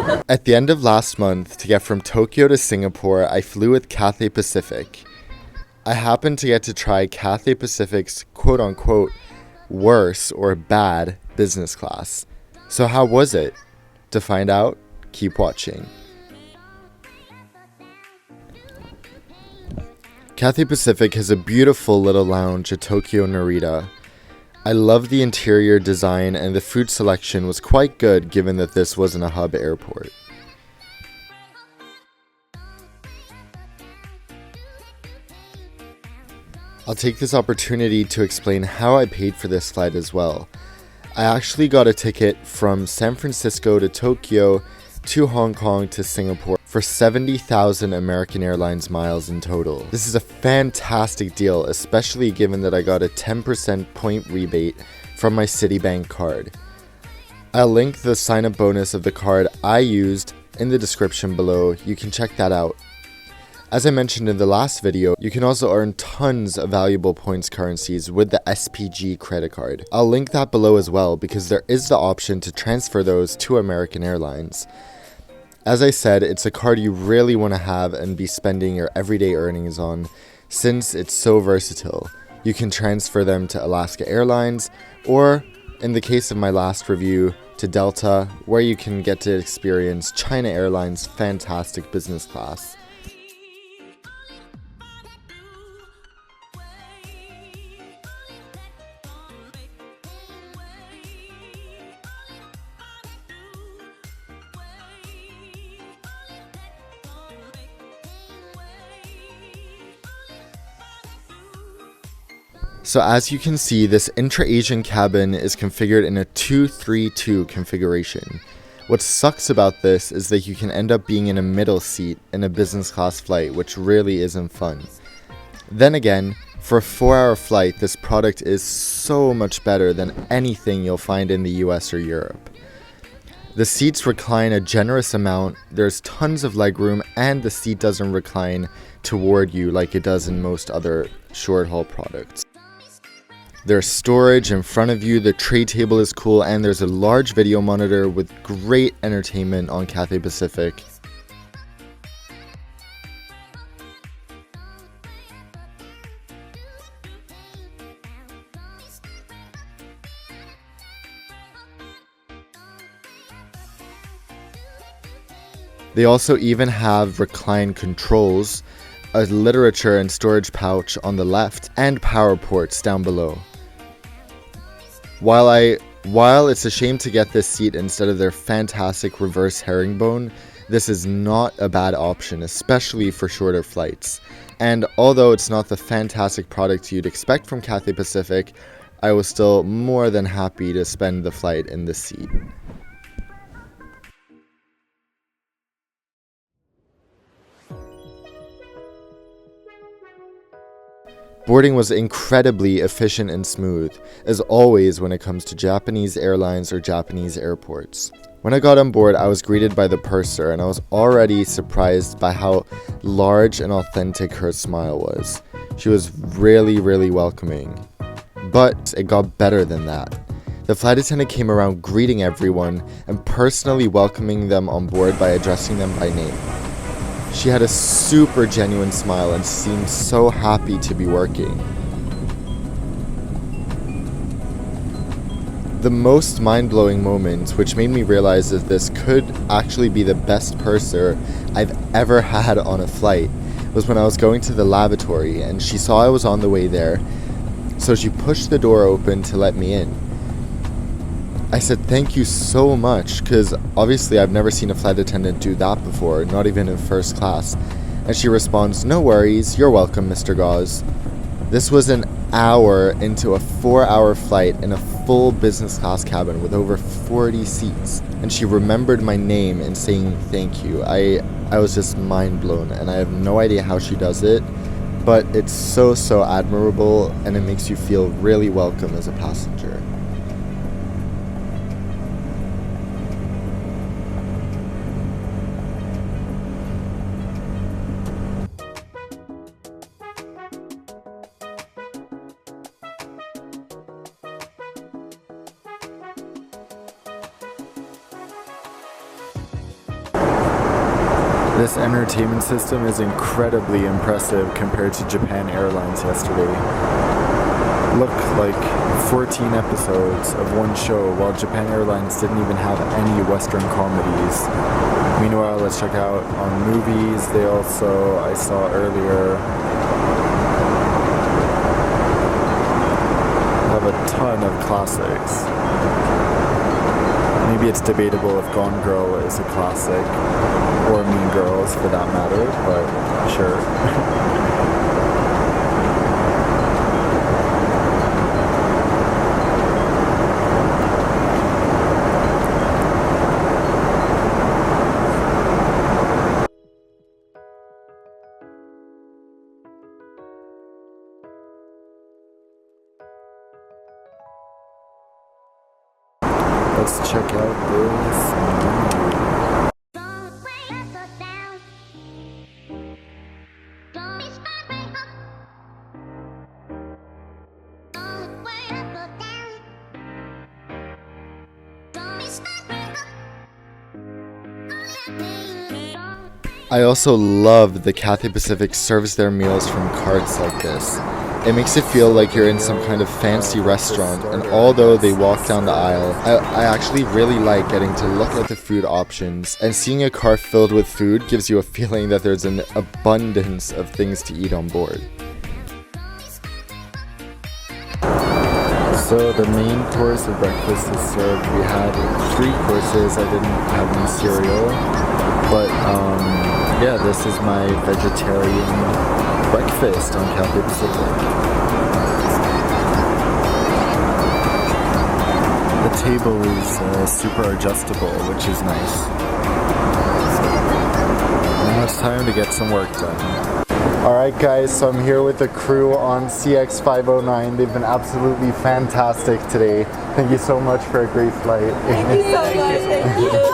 At the end of last month, to get from Tokyo to Singapore, I flew with Cathay Pacific. I happened to get to try Cathay Pacific's quote-unquote worse or bad business class. So how was it? To find out, keep watching. Cathay Pacific has a beautiful little lounge at Tokyo Narita. I love the interior design, and the food selection was quite good given that this wasn't a hub airport. I'll take this opportunity to explain how I paid for this flight as well. I actually got a ticket from San Francisco to Tokyo to Hong Kong to Singapore for 70,000 American Airlines miles in total. This is a fantastic deal, especially given that I got a 10% point rebate from my Citibank card. I'll link the sign-up bonus of the card I used in the description below. You can check that out. As I mentioned in the last video, you can also earn tons of valuable points currencies with the SPG credit card. I'll link that below as well because there is the option to transfer those to American Airlines. As I said, it's a card you really want to have and be spending your everyday earnings on since it's so versatile. You can transfer them to Alaska Airlines or, in the case of my last review, to Delta, where you can get to experience China Airlines' fantastic business class. So as you can see, this intra-Asian cabin is configured in a 2-3-2 configuration. What sucks about this is that you can end up being in a middle seat in a business class flight, which really isn't fun. Then again, for a 4-hour flight, this product is so much better than anything you'll find in the US or Europe. The seats recline a generous amount, there's tons of legroom, and the seat doesn't recline toward you like it does in most other short-haul products. There's storage in front of you, the tray table is cool, and there's a large video monitor with great entertainment on Cathay Pacific. They also even have recline controls, a literature and storage pouch on the left, and power ports down below. While it's a shame to get this seat instead of their fantastic reverse herringbone, this is not a bad option, especially for shorter flights. And although it's not the fantastic product you'd expect from Cathay Pacific, I was still more than happy to spend the flight in this seat. Boarding was incredibly efficient and smooth, as always when it comes to Japanese airlines or Japanese airports. When I got on board, I was greeted by the purser, and I was already surprised by how large and authentic her smile was. She was really welcoming. But it got better than that. The flight attendant came around greeting everyone and personally welcoming them on board by addressing them by name. She had a super genuine smile and seemed so happy to be working. The most mind-blowing moment, which made me realize that this could actually be the best purser I've ever had on a flight, was when I was going to the lavatory and she saw I was on the way there, so she pushed the door open to let me in. I said thank you so much, because obviously I've never seen a flight attendant do that before, not even in first class. And she responds, "No worries, you're welcome, Mr. Gauze." This was an hour into a 4-hour flight in a full business class cabin with over 40 seats. And she remembered my name and saying thank you. I was just mind blown, and I have no idea how she does it, but it's so admirable, and it makes you feel really welcome as a passenger. This entertainment system is incredibly impressive compared to Japan Airlines yesterday. Look, like 14 episodes of one show, while Japan Airlines didn't even have any Western comedies. Meanwhile, let's check out on movies. They also, I saw earlier, have a ton of classics. Maybe it's debatable if Gone Girl is a classic, or Mean Girls for that matter, but sure. Let's check out this menu. I also love the Cathay Pacific serves their meals from cards like this. It makes it feel like you're in some kind of fancy restaurant, and although they walk down the aisle, I actually really like getting to look at the food options, and seeing a car filled with food gives you a feeling that there's an abundance of things to eat on board. So the main course of breakfast is served. We had 3 courses. I didn't have any cereal, but yeah, this is my vegetarian breakfast on Cathay Pacific. The table is super adjustable, which is nice. Now it's time to get some work done. Alright guys, so I'm here with the crew on CX-509. They've been absolutely fantastic today. Thank you so much for a great flight. Thank you so much. Thank you.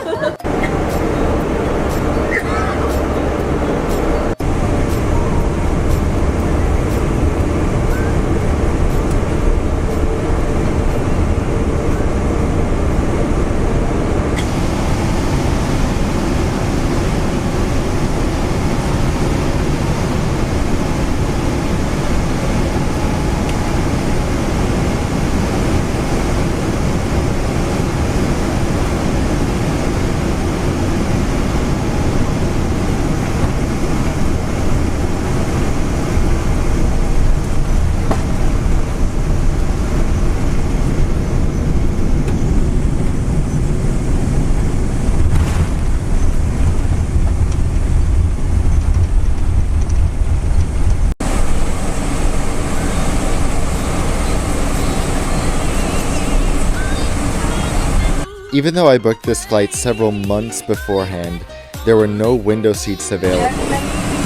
Even though I booked this flight several months beforehand, there were no window seats available.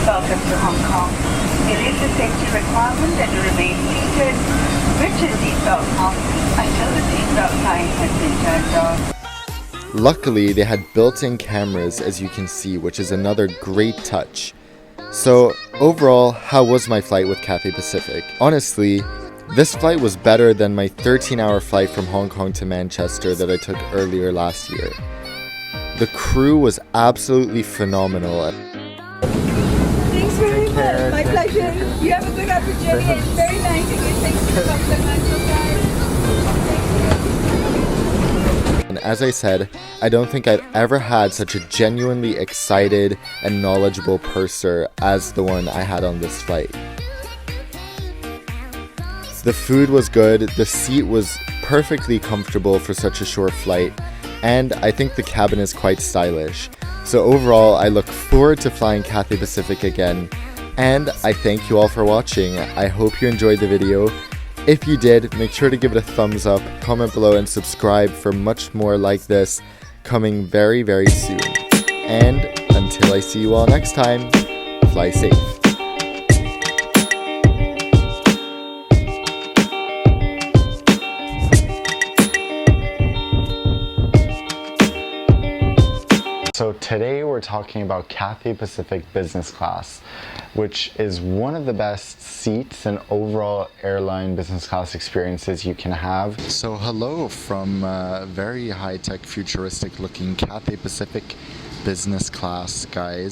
Welcome to Hong Kong. It is a safety requirement that you remain seated with your seatbelt on until the seatbelt sign has been turned off. Luckily, they had built-in cameras, as you can see, which is another great touch. So, overall, how was my flight with Cathay Pacific? Honestly, this flight was better than my 13-hour flight from Hong Kong to Manchester that I took earlier last year. The crew was absolutely phenomenal. Thanks very much. My pleasure. You have a good opportunity. It's very nice to get things to come so much. And as I said, I don't think I've ever had such a genuinely excited and knowledgeable purser as the one I had on this flight. The food was good, the seat was perfectly comfortable for such a short flight, and I think the cabin is quite stylish. So overall, I look forward to flying Cathay Pacific again, and I thank you all for watching. I hope you enjoyed the video. If you did, make sure to give it a thumbs up, comment below, and subscribe for much more like this coming very, very soon. And until I see you all next time, fly safe. So today we're talking about Cathay Pacific Business Class, which is one of the best seats and overall airline business class experiences you can have. So hello from very high-tech, futuristic looking Cathay Pacific Business Class, guys.